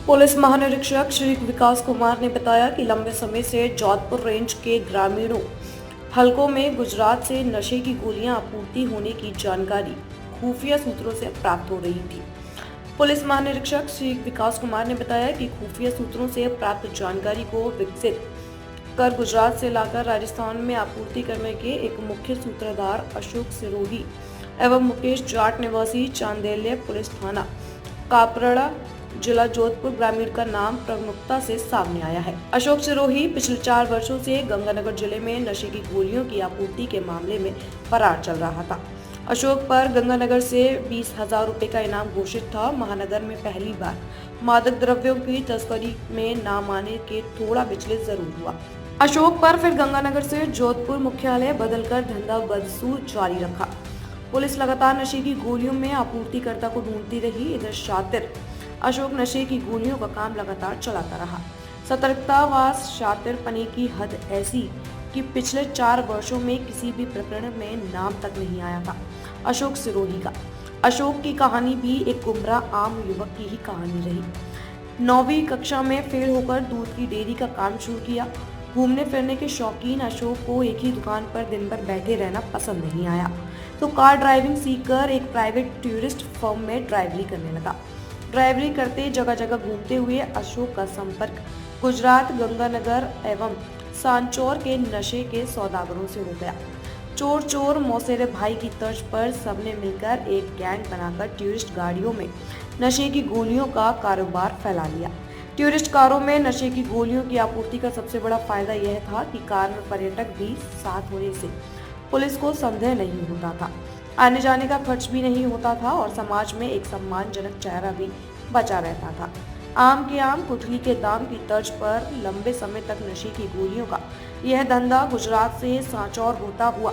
Police महानिरीक्षक श्री विकास कुमार ने बताया कि लंबे समय से जोधपुर रेंज के ग्रामीणों हलकों में गुजरात से नशे की गोलियां आपूर्ति होने की जानकारी खुफिया सूत्रों से प्राप्त हो रही थी। पुलिस महानिरीक्षक श्री विकास कुमार ने बताया कि खुफिया सूत्रों से प्राप्त जानकारी को विकसित कर गुजरात से लाकर राजस्थान में आपूर्ति करने के एक मुख्य सूत्रधार अशोक सिरोही एवं मुकेश जाट निवासी चांदेल्य पुलिस थाना कापरड़ा जिला जोधपुर ग्रामीण का नाम प्रमुखता से सामने आया है। अशोक सिरोही पिछले 4 वर्षों से गंगानगर जिले में नशे की गोलियों की आपूर्ति के मामले में फरार चल रहा था। अशोक पर गंगानगर से 20,000 रुपए का इनाम घोषित था। महानगर में पहली बार मादक द्रव्यों की तस्करी में नाम आने के थोड़ा विचलित जरूर हुआ। अशोक पर फिर गंगानगर से जोधपुर मुख्यालय बदलकर धंधा बदसूर जारी रखा। पुलिस लगातार नशे की गोलियों में आपूर्तिकर्ता को ढूंढती रही। इधर शातिर अशोक नशे की गोलियों का काम लगातार चलाता रहा। सतर्कता व शातिरपने की हद ऐसी कि पिछले 4 वर्षों में किसी भी प्रकरण में नाम तक नहीं आया था अशोक सिरोही का। अशोक की कहानी भी एक गुमराह आम युवक की ही कहानी रही। 9वीं कक्षा में फेल होकर दूध की डेयरी का काम शुरू किया। घूमने फिरने के शौकीन अशोक को एक ही दुकान पर दिन भर बैठे रहना पसंद नहीं आया, तो कार ड्राइविंग सीखकर एक प्राइवेट टूरिस्ट फर्म में ड्राइवरी करने लगा। ड्राइवरी करते जगह जगह घूमते हुए अशोक का संपर्क गुजरात, गंगानगर एवं सांचौर के नशे के सौदागरों से हो गया। चोर चोर मौसेरे भाई की तर्ज पर सबने मिलकर एक गैंग बनाकर टूरिस्ट गाड़ियों में नशे की गोलियों का कारोबार फैला लिया। टूरिस्ट कारों में नशे की गोलियों की आपूर्ति का सबसे बड़ा फायदा यह था कि कार में पर्यटक भी साथ होने से पुलिस को संदेह नहीं होता था, आने जाने का खर्च भी नहीं होता था और समाज में एक सम्मानजनक चेहरा भी बचा रहता था। आम के आम गुठली के दाम की तर्ज पर लंबे समय तक नशे की गोलियों का यह धंधा गुजरात से सांचौर होता हुआ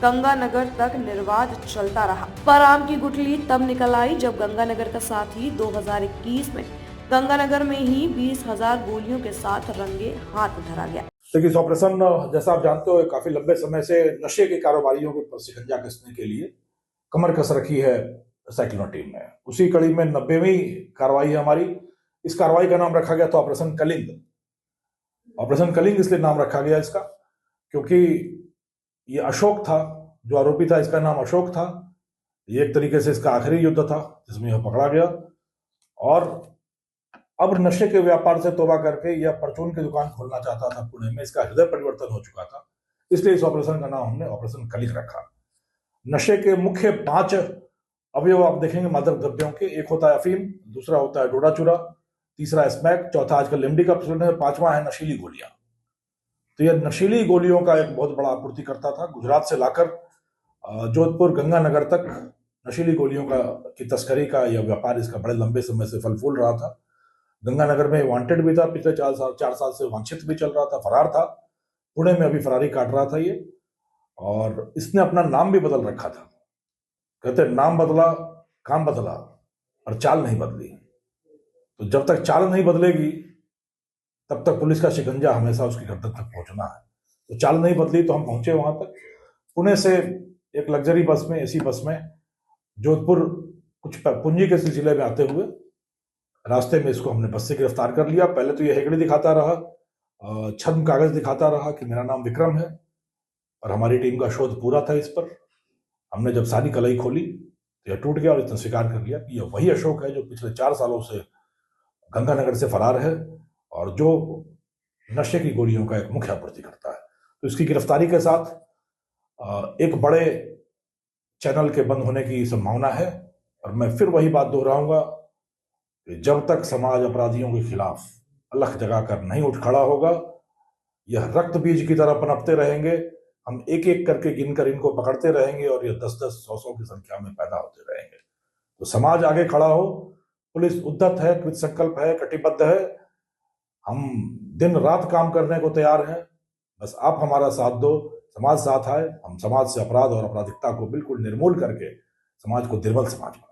गंगानगर तक निर्बाध चलता रहा। पर आम की गुठली तब निकल आई जब गंगानगर का साथी 2021 में गंगानगर में ही 20,000 गोलियों के साथ रंगे हाथ धरा गया। देखिए, इस ऑपरेशन जैसा आप जानते हो काफी लंबे समय से नशे के कारोबारियों के ऊपर शिकंजा कसने के लिए कमर कस रखी है साइक्लोन टीम ने। उसी कड़ी में 90वीं कार्रवाई है हमारी। इस कार्रवाई का नाम रखा गया था ऑपरेशन कलिंग। ऑपरेशन कलिंग इसलिए नाम रखा गया इसका क्योंकि ये अशोक था जो आरोपी था, इसका नाम अशोक था। ये एक तरीके से इसका आखिरी युद्ध था जिसमें यह पकड़ा गया और अब नशे के व्यापार से तौबा करके यह परचून की दुकान खोलना चाहता था पुणे में। इसका हृदय परिवर्तन हो चुका था, इसलिए इस ऑपरेशन का नाम हमने ऑपरेशन कलिंग रखा। नशे के मुख्य 5 अवयव आप देखेंगे मादक द्रव्यों के। एक होता है अफीम, दूसरा होता है डोडा चूरा, तीसरा स्मैक, चौथा आजकल लिमडी का प्रचलन है, 5वां है नशीली गोलियां। तो यह नशीली गोलियों का एक बहुत बड़ा आपूर्ति करता था। गुजरात से लाकर जोधपुर गंगानगर तक नशीली गोलियों की तस्करी का यह व्यापार इसका बड़े लंबे समय से फल फूल रहा था। गंगानगर में वांटेड भी था, पिछले 4 साल से वांछित भी चल रहा था, फरार था। पुणे में अभी फरारी काट रहा था ये, और इसने अपना नाम भी बदल रखा था। कहते नाम बदला काम बदला और चाल नहीं बदली। तो जब तक चाल नहीं बदलेगी तब तक पुलिस का शिकंजा हमेशा उसकी गर्दन तक पहुंचना है। तो चाल नहीं बदली तो हम पहुंचे वहां तक। पुणे से एक लग्जरी बस में, एसी बस में जोधपुर कुछ पूंजी के सिलसिले में आते हुए रास्ते में इसको हमने बस से गिरफ्तार कर लिया। पहले तो यह हेगड़ी दिखाता रहा, छद्म कागज दिखाता रहा कि मेरा नाम विक्रम है, और हमारी टीम का शोध पूरा था इस पर। हमने जब सारी कलई खोली तो यह टूट गया और इसने स्वीकार कर लिया कि यह वही अशोक है जो पिछले 4 सालों से गंगानगर से फरार है और जो नशे की गोलियों का एक मुख्य आपूर्ति करता है। तो इसकी गिरफ्तारी के साथ एक बड़े चैनल के बंद होने की संभावना है। और मैं फिर वही बात दोहराऊंगा कि जब तक समाज अपराधियों के खिलाफ अलख जगाकर नहीं उठ खड़ा होगा, यह रक्त बीज की तरह पनपते रहेंगे। हम एक एक करके गिनकर इनको पकड़ते रहेंगे और यह 10-10, 100-100 की संख्या में पैदा होते रहेंगे। तो समाज आगे खड़ा हो, पुलिस उद्यत है, कृत संकल्प है, कटिबद्ध है। हम दिन रात काम करने को तैयार हैं। बस आप हमारा साथ दो, समाज साथ आए। हम समाज से अपराध और आपराधिकता को बिल्कुल निर्मूल करके समाज को निर्मल समाज बनाएं।